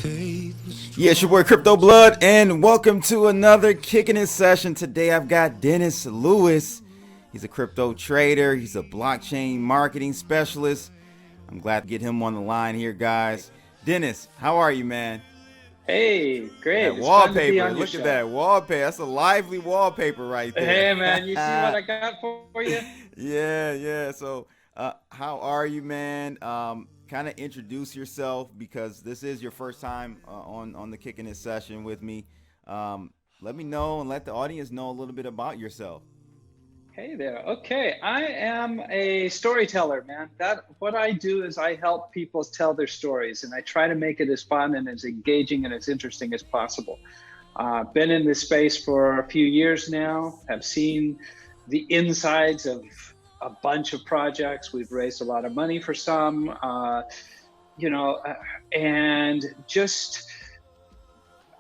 Yeah, it's your boy Crypto Blood, and welcome to another Kickin' session. Today I've got Dennis Lewis. He's a crypto trader. He's a blockchain marketing specialist. I'm glad to get him on the line here, guys. Dennis, how are you, man? Hey, great. That It's fun to be wallpaper. on your Look at show. that wallpaper. That's a lively wallpaper right there. Hey, man, you see what I got for you? Yeah. So, how are you, man? Kind of introduce yourself because this is your first time on the Kicking It session with me. Let me know and let the audience know a little bit about yourself. Hey there. Okay, I am a storyteller, man. That what I do is I help people tell their stories, and I try to make it as fun and as engaging and as interesting as possible. Been in this space for a few years now. Have seen the insides of a bunch of projects. We've raised a lot of money for some, you know, uh, and just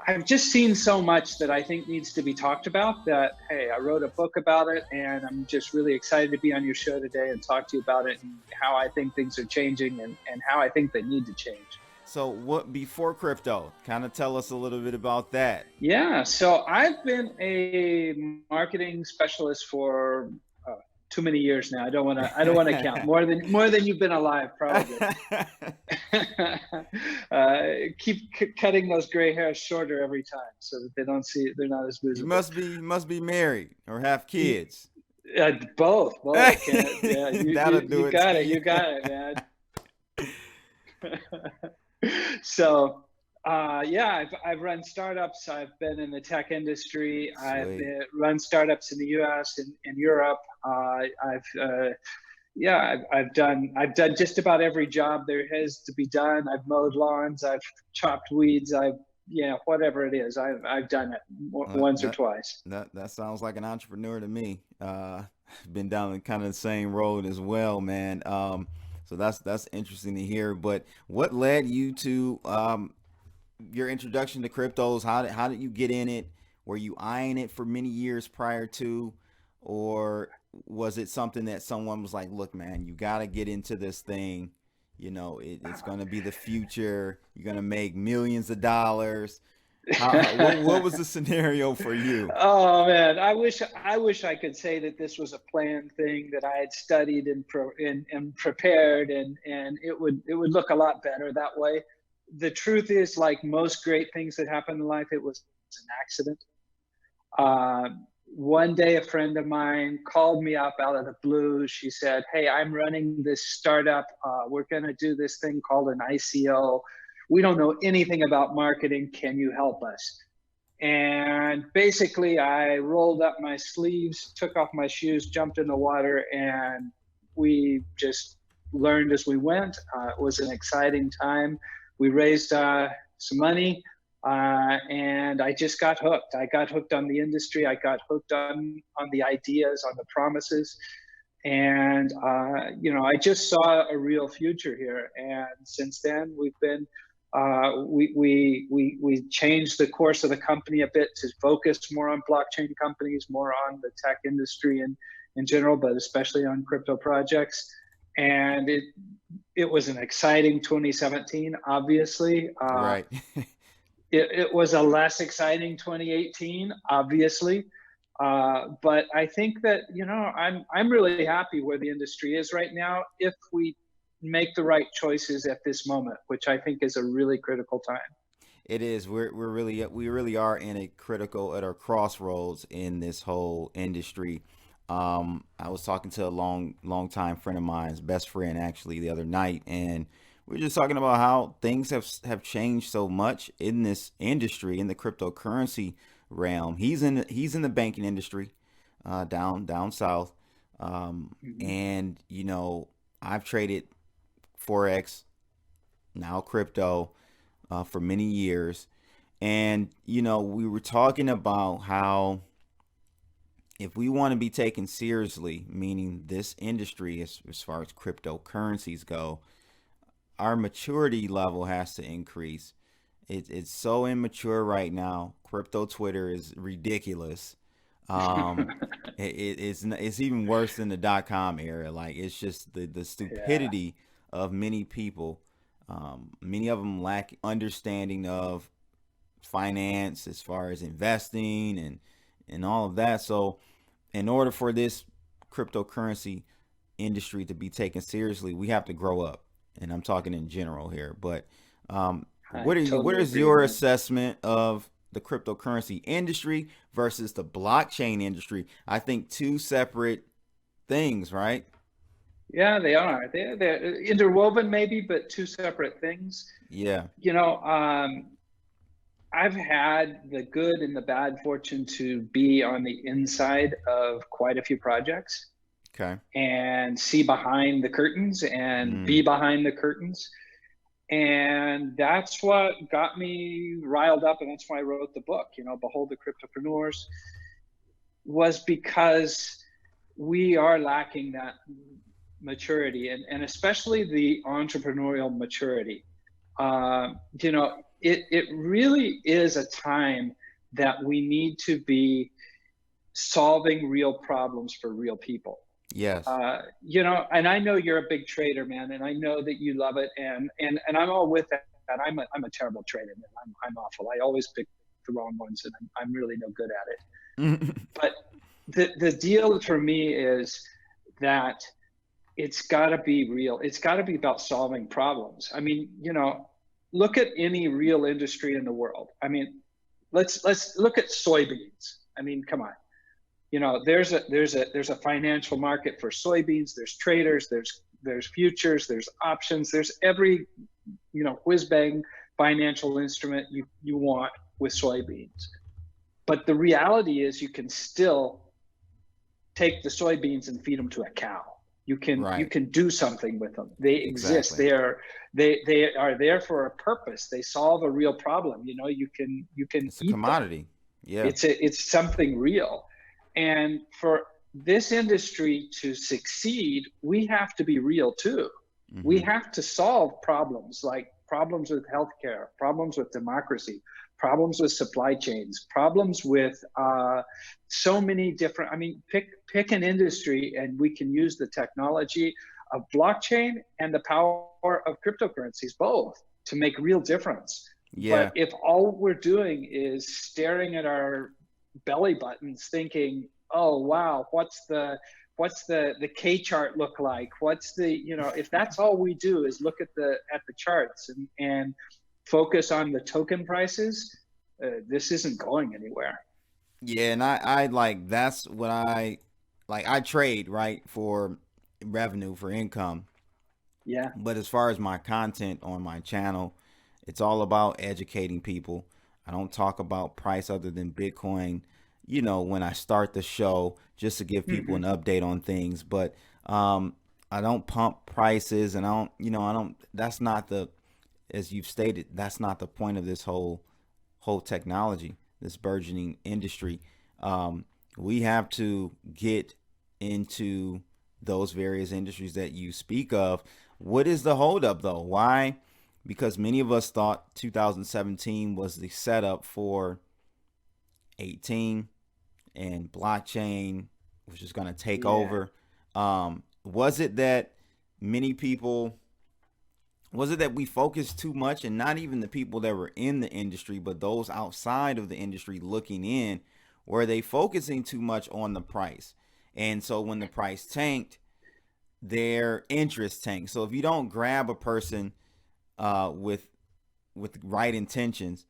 I've just seen so much that I think needs to be talked about that, hey, I wrote a book about it, and I'm just really excited to be on your show today and talk to you about it and how I think things are changing and how I think they need to change. So, what before crypto? Kind of tell us a little bit about that. Yeah, so I've been a marketing specialist for too many years now. I don't want to count more than you've been alive, probably. Keep cutting those gray hairs shorter every time so that they're not as you visible. must be married or have kids. Both. Yeah, That'll do you it got to it. you. You got it, man. So, yeah, I've run startups. I've been in the tech industry. Sweet. Run startups in the U.S. and in Europe. I've done just about every job there is to be done. I've mowed lawns. I've chopped weeds. Whatever it is, I've done it Well, once or that twice. that sounds like an entrepreneur to me. Been down kind of the same road as well, man. So that's interesting to hear. But what led you to your introduction to cryptos? How did you get in it? Were you eyeing it for many years prior to, or was it something that someone was like, "Look, man, you got to get into this thing. It's going to be the future. You're going to make millions of dollars." What was the scenario for you? Oh man, I wish I could say that this was a planned thing that I had studied and prepared, and it would look a lot better that way. The truth is, like most great things that happen in life, it was an accident. Uh, One day, a friend of mine called me up out of the blue. She said, "Hey, I'm running this startup. We're going to do this thing called an ICO. We don't know anything about marketing. Can you help us?" And basically, I rolled up my sleeves, took off my shoes, jumped in the water, and we just learned as we went. It was an exciting time. We raised some money, and I just got hooked. I got hooked on the industry. I got hooked on the ideas, on the promises, and I just saw a real future here. And since then, we changed the course of the company a bit to focus more on blockchain companies, more on the tech industry in general, but especially on crypto projects. And it was an exciting 2017. Obviously, Right. it was a less exciting 2018. Obviously, but I think that I'm really happy where the industry is right now if we make the right choices at this moment, which I think is a really critical time. It is. We really are in a critical at our crossroads in this whole industry. I was talking to a long time friend of mine's best friend actually the other night, and we were just talking about how things have changed so much in this industry in the cryptocurrency realm. He's in the banking industry, down south, Mhm. and I've traded forex, now crypto, for many years. And, we were talking about how if we want to be taken seriously, meaning this industry, as far as cryptocurrencies go, our maturity level has to increase. It's so immature right now. Crypto Twitter is ridiculous. Um, it's even worse than the dot com era. Like it's just the Yeah. stupidity of many people Many of them lack understanding of finance as far as investing and all of that. So in order for this cryptocurrency industry to be taken seriously, we have to grow up. And I'm talking in general here. But I what totally is agree, your man. assessment of the cryptocurrency industry versus the blockchain industry? I think two separate things, right? Yeah, they are. They're interwoven maybe, but two separate things. Yeah. You know, I've had the good and the bad fortune to be on the inside of quite a few projects Okay. and see behind the curtains and Mm, be behind the curtains. And that's what got me riled up. And that's why I wrote the book, Behold the Cryptopreneurs, was because we are lacking that maturity and especially the entrepreneurial maturity. It really is a time that we need to be solving real problems for real people. yes. And I know you're a big trader, man, and I know that you love it, and I'm all with that. I'm a terrible trader, man. I'm awful. I always pick the wrong ones, and I'm really no good at it. But the deal for me is that it's got to be real. It's got to be about solving problems. I mean, look at any real industry in the world. I mean, let's look at soybeans. I mean, come on. There's a financial market for soybeans. There's traders. There's futures. There's options. There's every whiz bang financial instrument you want with soybeans. But the reality is, you can still take the soybeans and feed them to a cow. You Right. can do something with them. They exist. Exactly. They are there for a purpose. They solve a real problem. You can It's a eat them. commodity. Yeah. It's something real. And for this industry to succeed, we have to be real too. We Hmm. have to solve problems, like problems with healthcare, problems with democracy, problems with supply chains, problems with so many different. I mean, pick an industry, and we can use the technology of blockchain and the power of cryptocurrencies both to make real difference. Yeah. But if all we're doing is staring at our belly buttons, thinking, "Oh wow, what's the K chart look like? What's the if that's all we do is look at the charts and focus on the token prices, this isn't going anywhere." Yeah, and I like that's what I like. I trade right for revenue for income, Yeah. but as far as my content on my channel, it's all about educating people. I don't talk about price other than Bitcoin. When I start the show, just to give people an Hmm. update on things, but I don't pump prices, and I don't. That's not the, as you've stated, that's not the point of this whole technology, this burgeoning industry. We have to get into those various industries that you speak of. What is the holdup though? Why? Because many of us thought 2017 was the setup for 18, and blockchain was just going to take Yeah. over. Was it that many people was it that we focused too much, and not even the people that were in the industry but those outside of the industry looking in, were they focusing too much on the price? And so when the price tanked, their interest tanked. So if you don't grab a person with right intentions,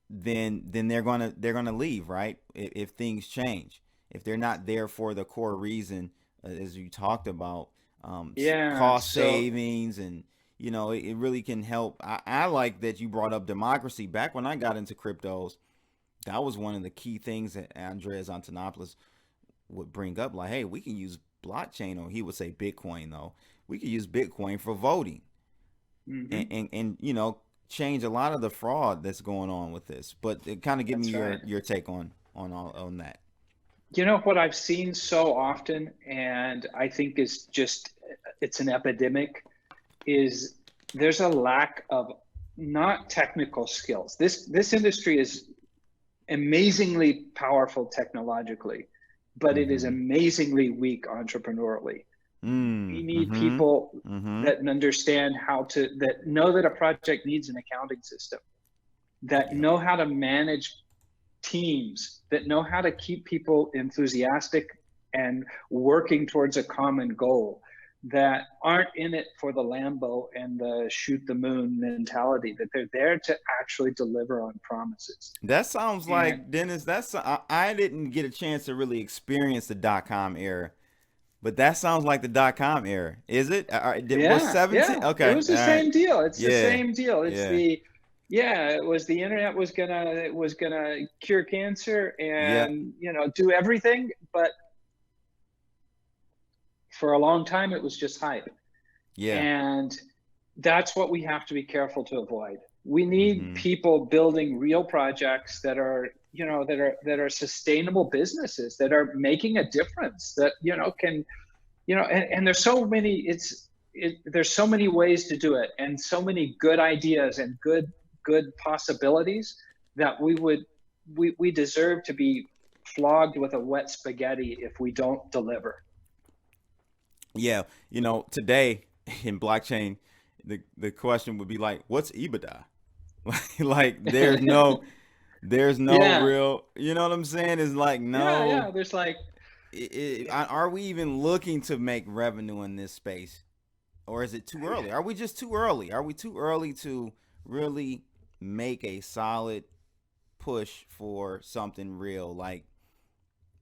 then they're gonna leave, right? If things change, if they're not there for the core reason, as you talked about, Yeah. cost So savings, and it really can help. I like that you brought up democracy. Back when I got into cryptos, that was one of the key things that Andreas Antonopoulos would bring up, like, hey, we can use blockchain, or he would say Bitcoin, though. We could use Bitcoin for voting, and hmm change a lot of the fraud that's going on with this. But it kind of give me that's your right. take on that. What I've seen so often, and I think is just, it's an epidemic, is there's a lack of not technical skills. This industry is amazingly powerful technologically, but it is Mm-hmm. amazingly weak entrepreneurially. We need Mm-hmm. people Mm-hmm. that understand that know that a project needs an accounting system, that Yep. know how to manage teams, that know how to keep people enthusiastic and working towards a common goal, that aren't in it for the Lambo and the shoot the moon mentality, that they're there to actually deliver on promises. That sounds And like Dennis. I didn't get a chance to really experience the .com era, but that sounds like the .com era. Is it? Was yeah, 17? yeah, it Okay. was All the right. same deal. It's the Yeah. same deal. It's Yeah. the yeah, it was the internet was gonna cure cancer Yep. and do everything, but for a long time it was just hype. Yeah. And that's what we have to be careful to avoid. We need Mm-hmm. people building real projects that are, that are sustainable businesses that are making a difference, that can, and there's so many there's so many ways to do it, and so many good ideas and good possibilities, that we deserve to be flogged with a wet spaghetti if we don't deliver. Yeah. Today in blockchain, the question would be like, what's EBITDA? Like there's no Yeah, real. You know what I'm saying? It's like yeah, no. there's like Are we even looking to make revenue in this space? Or is it too early? Are we just too early? Are we too early to really make a solid push for something real, like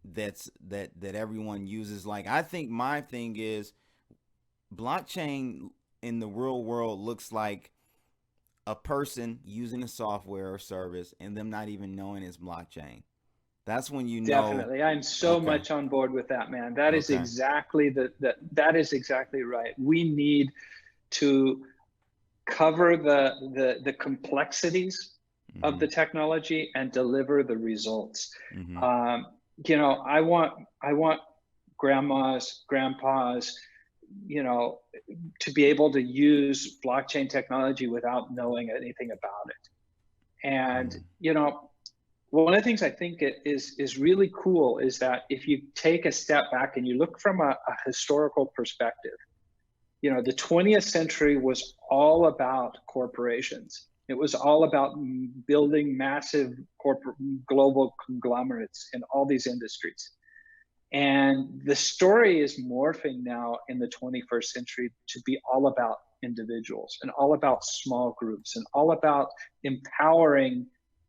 that everyone uses? Like, I think my thing is blockchain in the real world looks like a person using a software or service and them not even knowing it's blockchain. That's when you know. Definitely. I'm so Okay. much on board with that, man. That is Okay. exactly that is exactly right. We need to cover the complexities of Mm-hmm. the technology and deliver the results. Mm-hmm. Um, I want grandmas, grandpas, you know, to be able to use blockchain technology without knowing anything about it. And Mm. one of the things I think is really cool is that if you take a step back and you look from a historical perspective, the 20th century was all about corporations. It was all about building massive corporate global conglomerates in all these industries. And the story is morphing now in the 21st century to be all about individuals and all about small groups and all about empowering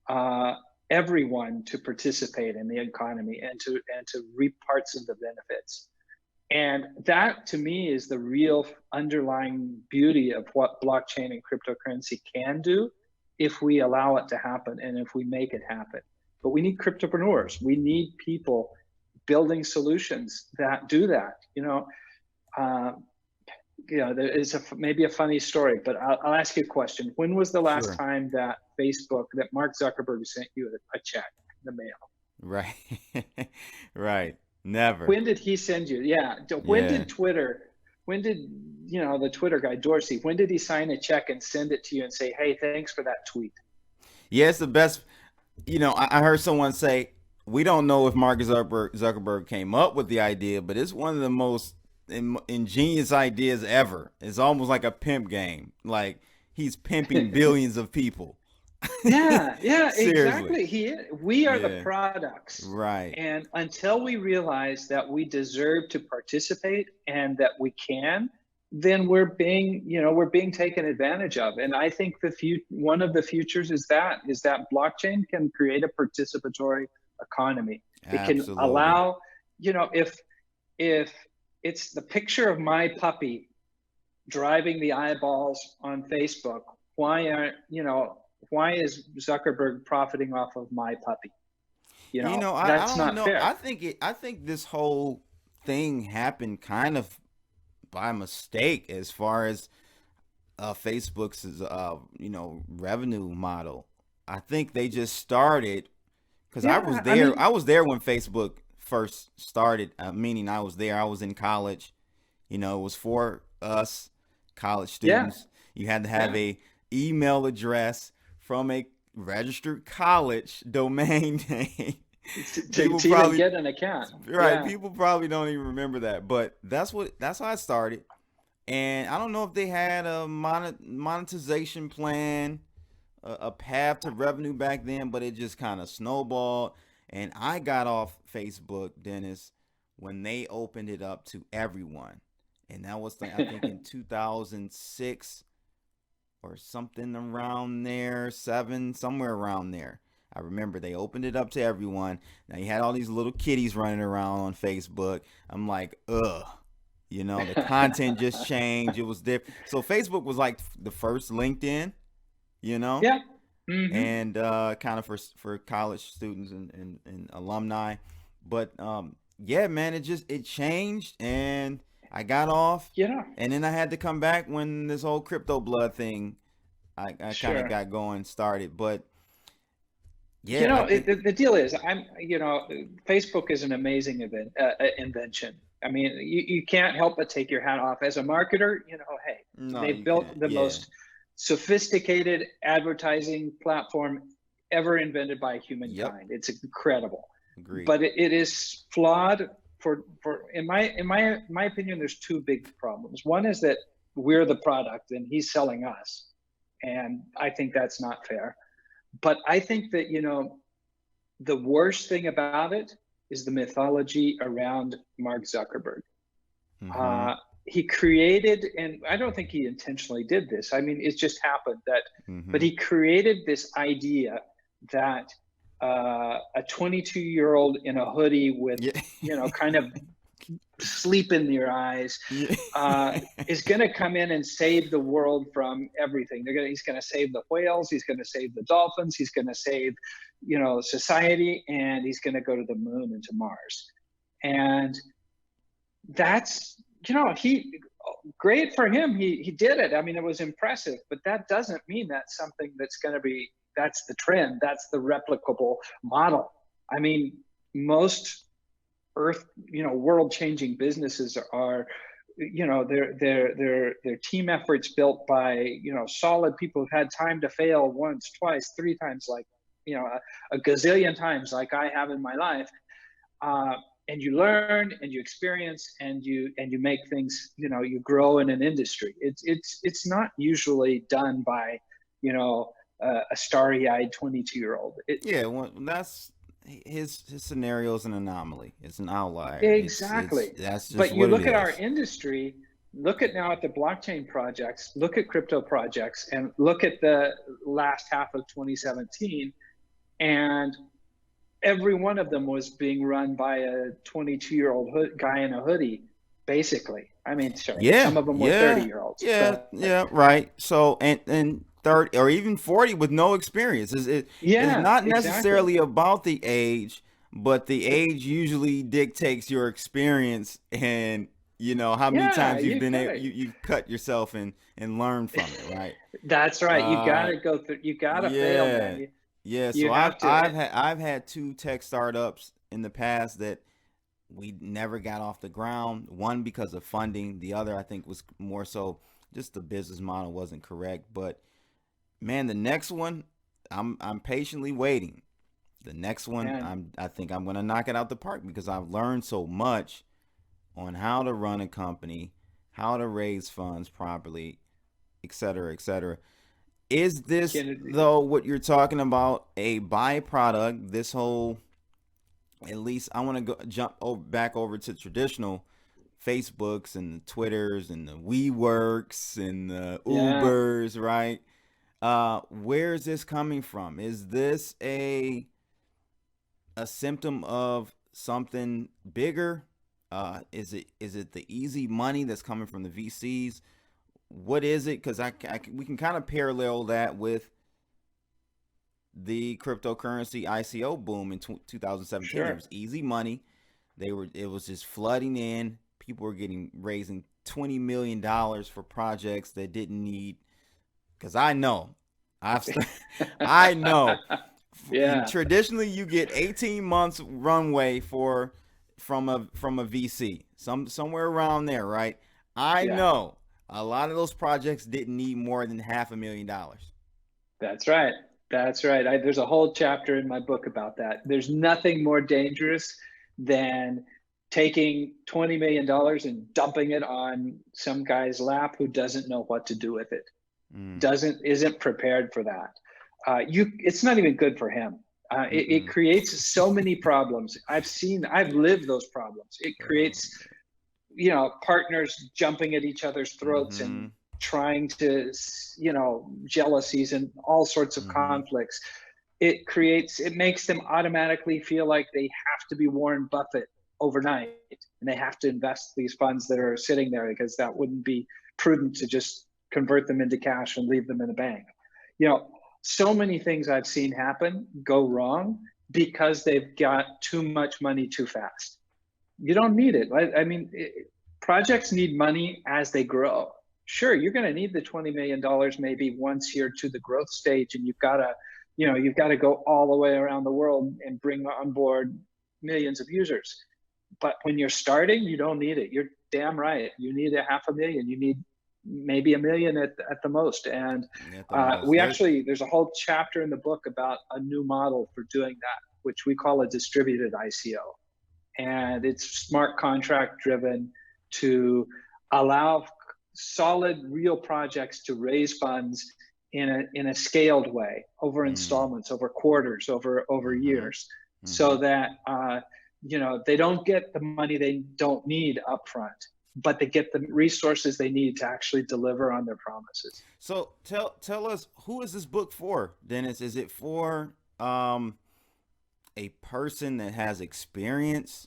uh, everyone to participate in the economy and to reap parts of the benefits. And that to me is the real underlying beauty of what blockchain and cryptocurrency can do if we allow it to happen and if we make it happen. But we need cryptopreneurs. We need people building solutions that do that. Uh, there is maybe a funny story, but I'll ask you a question. When was the last Sure. time that Mark Zuckerberg sent you a check in the mail? Right. Right. Never. When did he send you? Yeah. When Yeah. did Twitter? When did the Twitter guy Dorsey? When did he sign a check and send it to you and say, "Hey, thanks for that tweet"? Yeah, it's the best. I heard someone say, we don't know if Mark Zuckerberg came up with the idea, but it's one of the most ingenious ideas ever. It's almost like a pimp game. Like, he's pimping billions of people. Yeah, yeah, Seriously. exactly. We are the Yeah. products. Right. And until we realize that we deserve to participate and that we can, then we're being taken advantage of. And I think one of the futures is that blockchain can create a participatory economy. It can Absolutely. allow, if it's the picture of my puppy driving the eyeballs on Facebook, why is Zuckerberg profiting off of my puppy? I That's don't not know. fair. I think this whole thing happened kind of by mistake as far as Facebook's revenue model. I think they just started because I was Yeah, I there. mean, I was there when Facebook first started. Meaning, I was there. I was in college. It was for us college yeah, students. You had to have yeah, a email address from a registered college domain name. to People even probably get an account. right. Yeah. People probably don't even remember that, but that's how I started. And I don't know if they had a monetization plan, a path to revenue back then, but it just kind of snowballed. And I got off Facebook, Dennis, when they opened it up to everyone. And that was, I think, in 2006 or something around there, seven, somewhere around there. I remember they opened it up to everyone. Now you had all these little kiddies running around on Facebook. I'm like, ugh. You know, the content just changed. It was different. So Facebook was like the first LinkedIn, you know, Yeah. Hmm. and kind of for college students and alumni. But yeah, man, it changed, and I got off, You know, and then I had to come back when this whole crypto blood thing I kind of sure. got going started. But You yeah, I know, think the deal is, Facebook is an amazing invention. I mean, you can't help but take your hat off as a marketer. Hey, no, they've you built can't. the Yeah, most sophisticated advertising platform ever invented by yep, humankind. It's incredible, agreed. but it is flawed for in my opinion. There's two big problems. One is that we're the product and he's selling us, and I think that's not fair. But I think that, the worst thing about it is the mythology around Mark Zuckerberg. Mm-hmm. Uh, he created, and I don't think he intentionally did this. I mean, it just happened that, but Mm-hmm. he created this idea that a 22-year-old in a hoodie with, Yeah. kind of sleep in your eyes, Yeah. uh, is going to come in and save the world from everything. He's going to save the whales. He's going to save the dolphins. He's going to save, society, and he's going to go to the moon and to Mars. And that's, he great for him. He did it. I mean, it was impressive, but that doesn't mean that's something that's going to be, that's the trend. That's the replicable model. I mean, most earth, world changing businesses are, they're team efforts built by, solid people who've had time to fail once, twice, three times, like, a gazillion times, like I have in my life. uh, and you learn and you experience and you make things, you grow in an industry. It's not usually done by, a starry-eyed 22-year-old. Yeah, well, that's his scenario is an anomaly. It's an outlier. It's Exactly. that's just But you what it look at our is. industry, look at now at the blockchain projects, look at crypto projects, and look at the last half of 2017, and every one of them was being run by a 22-year-old guy in a hoodie, basically. I mean, sure, Yeah, some of them were yeah, 30-year-olds, yeah, but yeah. Right. So and 30 or even 40 with no experience is yeah, not exactly. necessarily about the age, but the age usually dictates your experience and how many Yeah, times you've you been got able it. you've cut yourself and learned from it. Right. That's right. You got Uh, to go through. You got to fail, man. Yeah. You Yeah, you so I've have to. I've had I've had two tech startups in the past that we never got off the ground. One because of funding, the other I think was more so just the business model wasn't correct. But man, the next one I'm patiently waiting. The next one And I think I'm gonna knock it out the park because I've learned so much on how to run a company, how to raise funds properly, et cetera, et cetera. Is this Kennedy. though what you're talking about a byproduct? This whole, at least I want to go jump back over to traditional Facebooks and the Twitters and the WeWorks and the Yeah. Ubers, right? Where is this coming from? Is this a symptom of something bigger? Is it the easy money that's coming from the VCs? What is it? Because we can kind of parallel that with the cryptocurrency ICO boom in 2017. It Sure. was easy money. It was just flooding in. People were getting raising $20 million for projects that didn't need. Because I know, I've I know. Yeah. Traditionally, you get 18 months runway from a VC, somewhere around there, right? I Yeah. know a lot of those projects didn't need more than $500,000. That's right. That's right. There's a whole chapter in my book about that. There's nothing more dangerous than taking $20 million and dumping it on some guy's lap who doesn't know what to do with it, isn't prepared for that. It's not even good for him. It creates so many problems. I've lived those problems. It creates, partners jumping at each other's throats and trying to, jealousies and all sorts of conflicts. It makes them automatically feel like they have to be Warren Buffett overnight, and they have to invest these funds that are sitting there, because that wouldn't be prudent to just convert them into cash and leave them in a bank. So many things I've seen happen go wrong because they've got too much money too fast. You don't need it. I mean, projects need money as they grow. Sure, you're going to need the $20 million maybe once you're to the growth stage, and you've got to go all the way around the world and bring on board millions of users. But when you're starting, you don't need it. You're damn right. You need $500,000. You need maybe $1 million at the most. And there's a whole chapter in the book about a new model for doing that, which we call a distributed ICO. And it's smart contract driven to allow solid, real projects to raise funds in a scaled way, over installments, over quarters, over years, so that they don't get the money they don't need upfront, but they get the resources they need to actually deliver on their promises. So tell us, who is this book for, Dennis? Is it for a person that has experience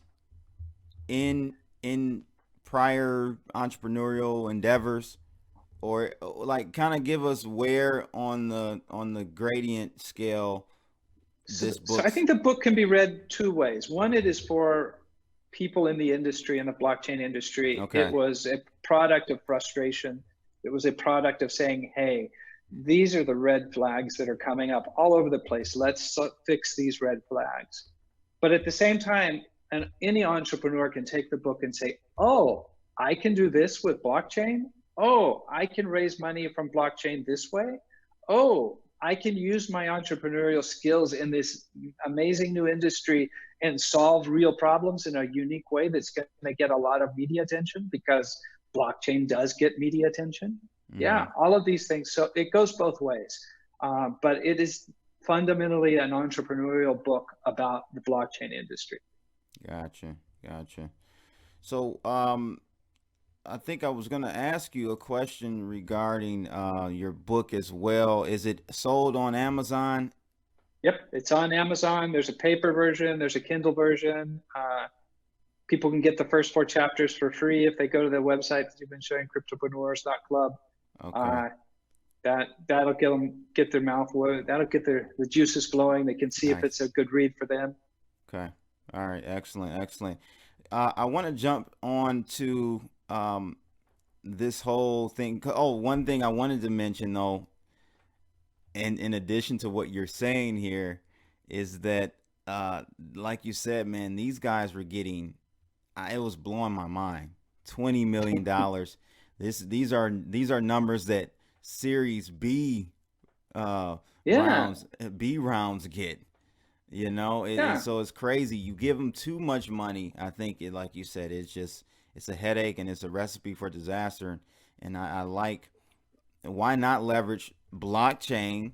in prior entrepreneurial endeavors, or like kind of give us where on the gradient scale this book? So I think the book can be read two ways. One, it is for people in the industry, in the blockchain industry. Okay. It was a product of frustration. It was a product of saying, hey, these are the red flags that are coming up all over the place. Let's fix these red flags. But at the same time, any entrepreneur can take the book and say, oh, I can do this with blockchain. Oh, I can raise money from blockchain this way. Oh, I can use my entrepreneurial skills in this amazing new industry and solve real problems in a unique way that's going to get a lot of media attention, because blockchain does get media attention. Yeah, all of these things. So it goes both ways. But it is fundamentally an entrepreneurial book about the blockchain industry. Gotcha. So I think I was going to ask you a question regarding your book as well. Is it sold on Amazon? Yep, it's on Amazon. There's a paper version. There's a Kindle version. People can get the first 4 chapters for free if they go to the website that you've been showing, cryptopreneurs.club. Okay. That'll get their mouth wet. That'll get the juices flowing. They can see if it's a good read for them. Okay. All right. Excellent. I want to jump on to this whole thing. Oh, one thing I wanted to mention though, and in addition to what you're saying here, is that like you said, man, these guys were getting, it was blowing my mind. $20 million. These are numbers that Series B rounds get. So it's crazy. You give them too much money. I think like you said, it's a headache and it's a recipe for disaster. And I like, why not leverage blockchain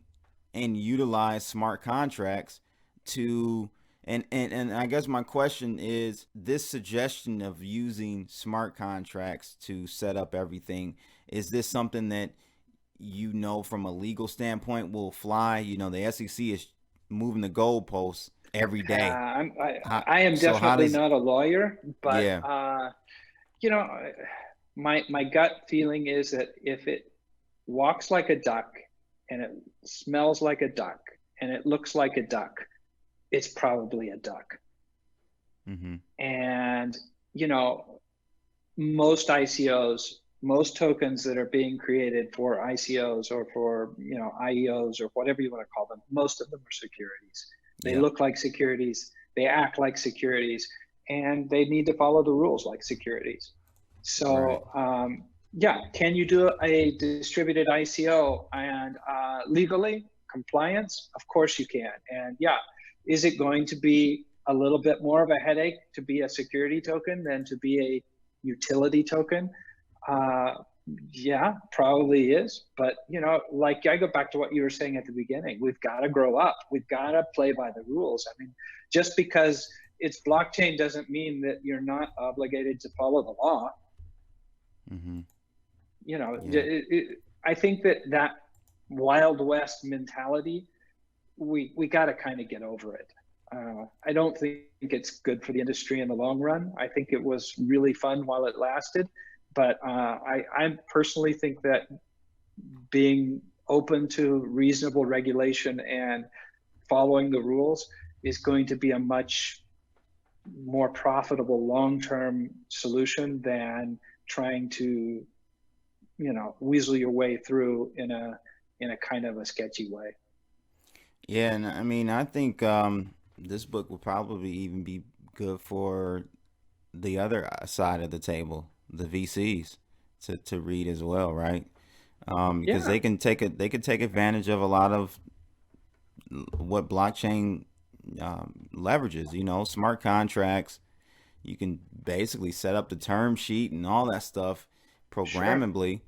and utilize smart contracts to, and I guess my question is, this suggestion of using smart contracts to set up everything, is this something that from a legal standpoint will fly? The SEC is moving the goalposts every day. I am definitely not a lawyer, but my gut feeling is that if it walks like a duck and it smells like a duck and it looks like a duck, it's probably a duck. And most ICOs, most tokens that are being created for ICOs or for IEOs or whatever you want to call them, most of them are securities. They look like securities, they act like securities, and they need to follow the rules like securities. So can you do a distributed ICO and legally? compliance? Of course you can. And yeah, is it going to be a little bit more of a headache to be a security token than to be a utility token? Yeah, probably is. But, like I go back to what you were saying at the beginning, we've got to grow up. We've got to play by the rules. I mean, just because it's blockchain doesn't mean that you're not obligated to follow the law. Mm-hmm. Yeah. I think that Wild West mentality, we got to kind of get over it. I don't think it's good for the industry in the long run. I think it was really fun while it lasted, but I personally think that being open to reasonable regulation and following the rules is going to be a much more profitable long-term solution than trying to, weasel your way through in a kind of a sketchy way. Yeah, and I mean, I think this book would probably even be good for the other side of the table, the VCs, to read as well, right? Because Yeah, they could take advantage of a lot of what blockchain leverages. You know, smart contracts. You can basically set up the term sheet and all that stuff sure. programmably,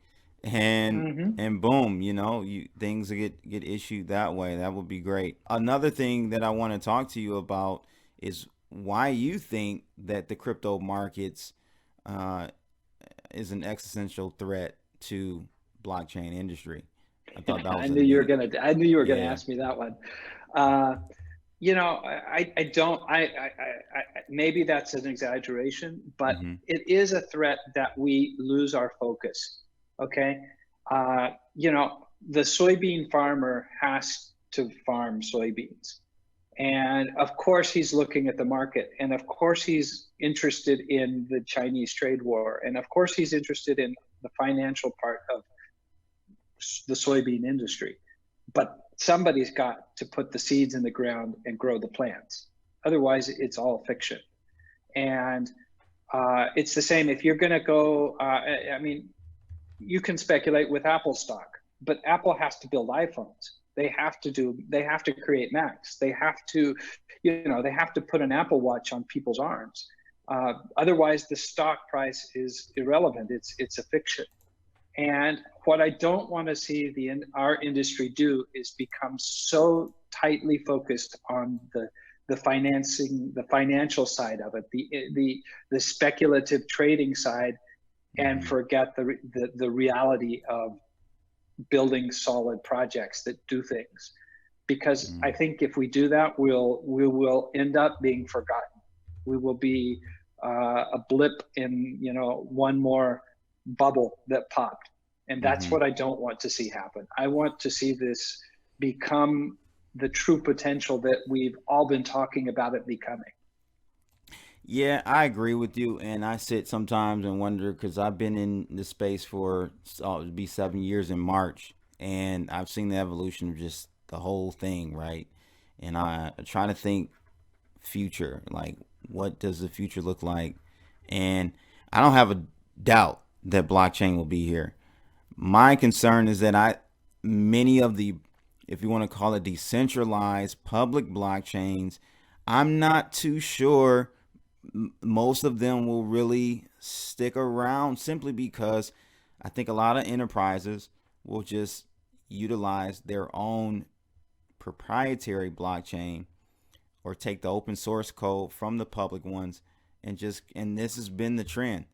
and Hmm. boom, you things get issued that way. That would be great. Another thing that I want to talk to you about is why you think that the crypto markets uh, is an existential threat to blockchain industry. I thought that was a neat. I knew you were gonna Yeah. ask me that one. Uh, I don't. Maybe that's an exaggeration, but Mm-hmm. it is a threat that we lose our focus. Okay, uh, the soybean farmer has to farm soybeans, and of course he's looking at the market, and of course he's interested in the Chinese trade war, and of course he's interested in the financial part of the soybean industry. But somebody's got to put the seeds in the ground and grow the plants. Otherwise, it's all fiction. And it's the same if you're going to go. I mean, you can speculate with Apple stock, but Apple has to build iPhones. They have to create Macs. They have to, they have to put an Apple Watch on people's arms. Otherwise, the stock price is irrelevant. It's a fiction. And what I don't want to see our industry do is become so tightly focused on the financing, the financial side of it, the speculative trading side, and Mm-hmm. forget the reality of building solid projects that do things. Because I Mm-hmm. think if we do that, we will end up being forgotten. We will be a blip in one more bubble that popped, and that's Mm-hmm. what I don't want to see happen. I want to see this become the true potential that we've all been talking about it becoming. Yeah, I agree with you, and I sit sometimes and wonder because I've been in this space for it'll be 7 years in March, and I've seen the evolution of just the whole thing, right? And I try to think future, like what does the future look like? And I don't have a doubt that blockchain will be here. My concern is that many of the, if you want to call it decentralized public blockchains, I'm not too sure most of them will really stick around simply because I think a lot of enterprises will just utilize their own proprietary blockchain or take the open source code from the public ones and this has been the trend.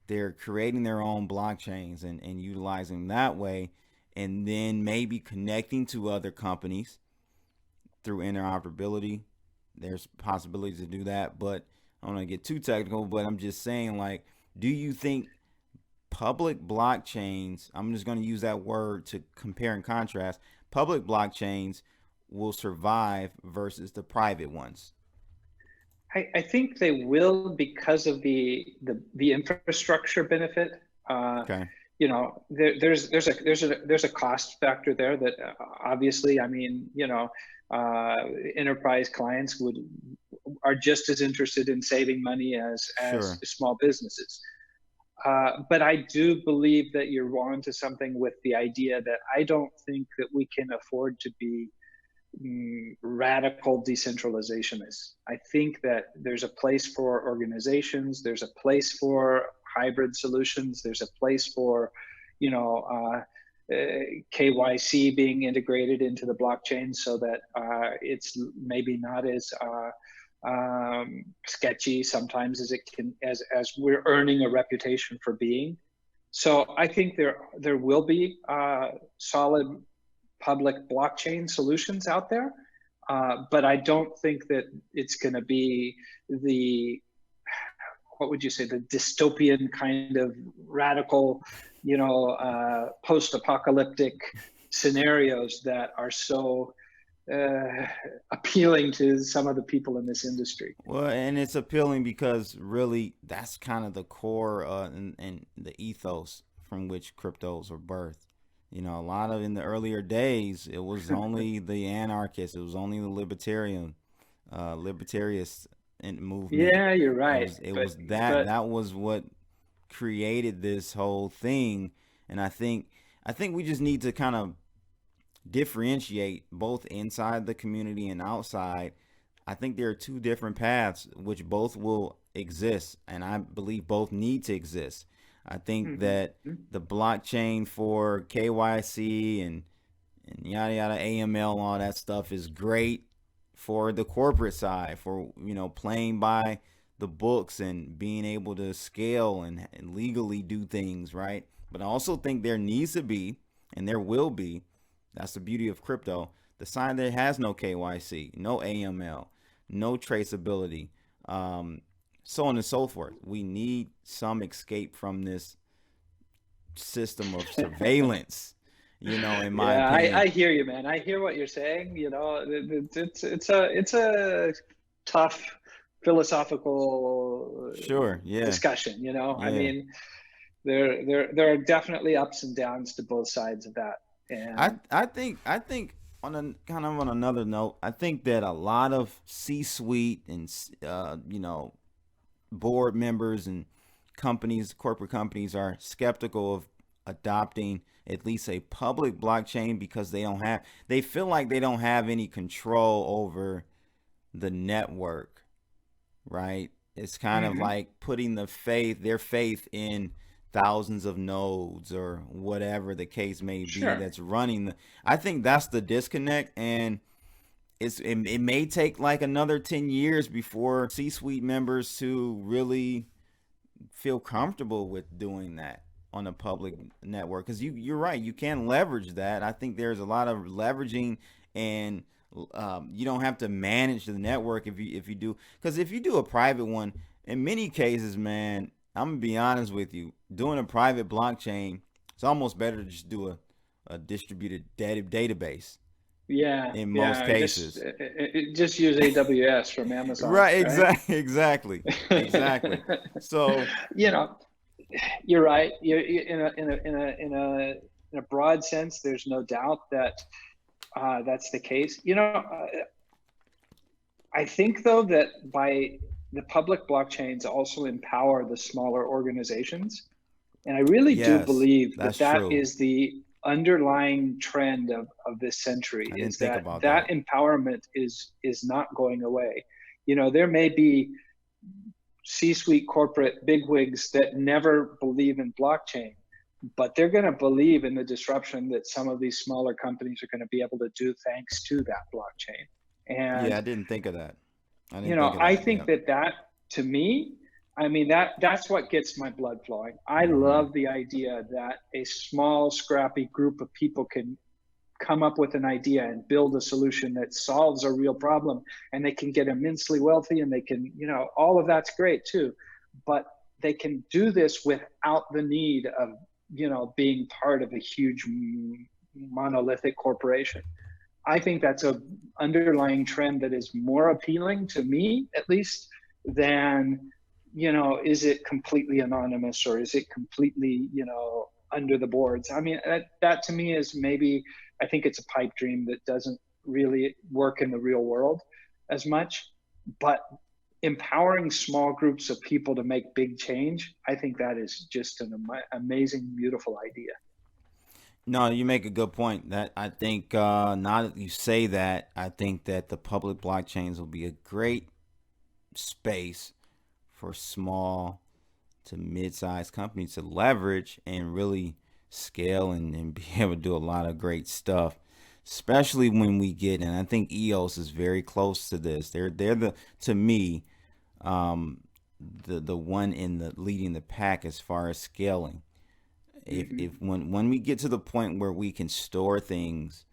They're creating their own blockchains and utilizing that way and then maybe connecting to other companies through interoperability. There's possibilities to do that, but I don't want to get too technical, but I'm just saying, like, do you think public blockchains, I'm just going to use that word to compare and contrast, public blockchains will survive versus the private ones? I think they will because of the infrastructure benefit. Uh, Okay. there's a cost factor there that obviously, I mean, enterprise clients are just as interested in saving money as Sure. small businesses. But I do believe that you're on to something with the idea that I don't think that we can afford to be. radical decentralizationists. I think that there's a place for organizations, there's a place for hybrid solutions, there's a place for, you know, KYC being integrated into the blockchain so that it's maybe not as sketchy sometimes as it can, as we're earning a reputation for being. So I think there will be solid public blockchain solutions out there, but I don't think that it's going to be the, what would you say, the dystopian kind of radical, you know, post-apocalyptic scenarios that are so appealing to some of the people in this industry. Well, and it's appealing because really that's kind of the core and the ethos from which cryptos are birthed. You know, a lot of in the earlier days, it was only the anarchists, it was only the libertarians in movement. Yeah, you're It right. was it was that was what created this whole thing, and I think we just need to kind of differentiate both inside the community and outside. I think there are two different paths which both will exist, and I believe both need to exist. I think that Mm-hmm. the blockchain for KYC and yada yada AML and all that stuff is great for the corporate side, for playing by the books and being able to scale and legally do things right. But I also think there needs to be, and there will be, that's the beauty of crypto, the side that has no KYC, no AML, no traceability, so on and so forth. We need some escape from this system of surveillance, in my Yeah, opinion. I hear you, man. I hear what you're saying. You know, it's a tough philosophical Sure, yeah, discussion. You know, I yeah. mean, there are definitely ups and downs to both sides of that. And I think on a kind of on another note, I think that a lot of C-suite and board members and companies, corporate companies, are skeptical of adopting at least a public blockchain because they feel like they don't have any control over the network, right? It's kind of Mhm. like putting their faith in thousands of nodes or whatever the case may be Sure. that's running I think that's the disconnect, and it may take like another 10 years before C-suite members to really feel comfortable with doing that on a public network, because you're right, you can leverage that. I think there's a lot of leveraging, and you don't have to manage the network if you do, because if you do a private one, in many cases, man, I'm gonna be honest with you, doing a private blockchain, it's almost better to just do a distributed database Yeah, in most yeah. cases. Just use AWS from Amazon, Right, right? exactly, exactly. So You know, you're right. In a broad sense, there's no doubt that that's the case. I think though that by the public blockchains also empower the smaller organizations, and I really do yes, believe that that's that true. is the underlying trend of this century, I didn't is think that about that that. empowerment is not going away. There may be C-suite corporate bigwigs that never believe in blockchain, but they're going to believe in the disruption that some of these smaller companies are going to be able to do thanks to that blockchain. Yeah, And I didn't think of that. I didn't think of I that. think Yeah. that to me, I mean, that's what gets my blood flowing. I Hmm. love the idea that a small, scrappy group of people can come up with an idea and build a solution that solves a real problem, and they can get immensely wealthy, and they can, all of that's great too, but they can do this without the need of, being part of a huge monolithic corporation. I think that's a underlying trend that is more appealing to me, at least, than, is it completely anonymous, or is it completely, under the boards? I mean, that to me is maybe, I think it's a pipe dream that doesn't really work in the real world as much. But empowering small groups of people to make big change, I think that is just an amazing, beautiful idea. No, you make a good point. That I think now that you say that, I think that the public blockchains will be a great space for small to mid-sized companies to leverage and really scale and be able to do a lot of great stuff. Especially when we get, and I think EOS is very close to this. They're the, to me, um, the one in the leading the pack as far as scaling. If Hmm. when we get to the point where we can store things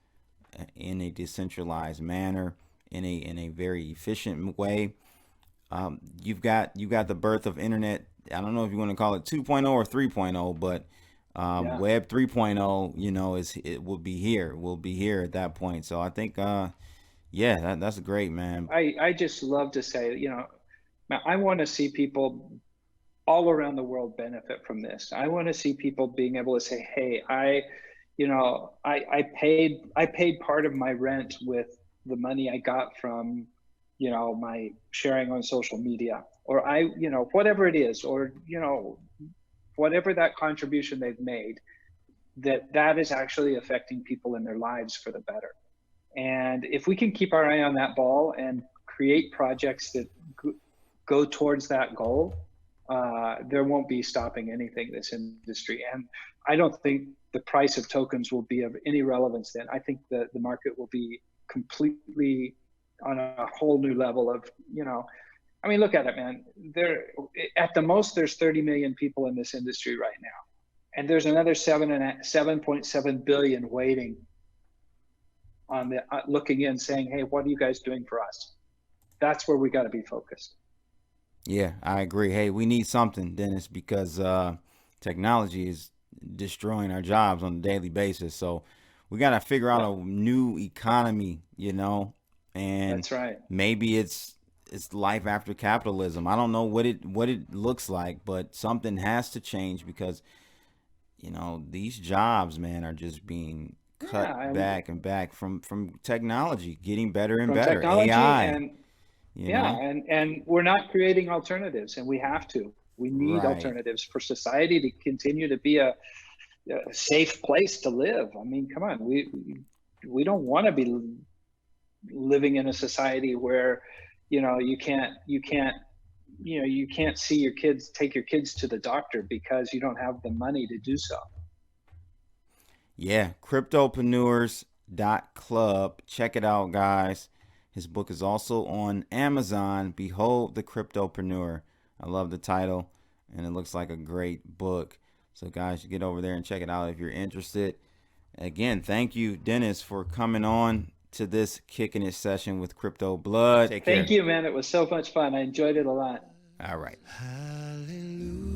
in a decentralized manner, in a very efficient way, you got the birth of internet. I don't know if you want to call it 2.0 or 3.0, but Yeah. web 3.0, it will be here. Will be here at that point. So I think yeah, that's great, man. I just love to say, I want to see people all around the world benefit from this. I want to see people being able to say, "Hey, I paid part of my rent with the money I got from, my sharing on social media, or whatever it is, or whatever that contribution they've made, that is actually affecting people in their lives for the better." And if we can keep our eye on that ball and create projects that go towards that goal, there won't be stopping anything this industry. And I don't think the price of tokens will be of any relevance then. I think the market will be completely on a whole new level of, I mean, look at it, man. There, at the most, there's 30 million people in this industry right now, and there's another 7.7 billion waiting on the looking in, saying, "Hey, what are you guys doing for us?" That's where we got to be focused. Yeah, I agree. Hey, we need something, Dennis, because technology is destroying our jobs on a daily basis. So we got to figure out Yep, a new economy, and that's right. maybe it's life after capitalism. I don't know what it looks like, but something has to change because these jobs, man, are just being cut Yeah, and back and back from technology getting better and from better. technology, AI, and you yeah, know, and we're not creating alternatives, and we have to. We need right. alternatives for society to continue to be a safe place to live. I mean, come on, we don't want to be living in a society where, you can't see your kids, take your kids to the doctor because you don't have the money to do so. Yeah, cryptopreneurs.club. Check it out, guys. His book is also on Amazon. Behold the Cryptopreneur. I love the title, and it looks like a great book. So, guys, you get over there and check it out if you're interested. Again, thank you, Dennis, for coming on to this Kicking It session with Crypto Blood. Take Thank care. you, man. It was so much fun. I enjoyed it a lot. All right. Hallelujah.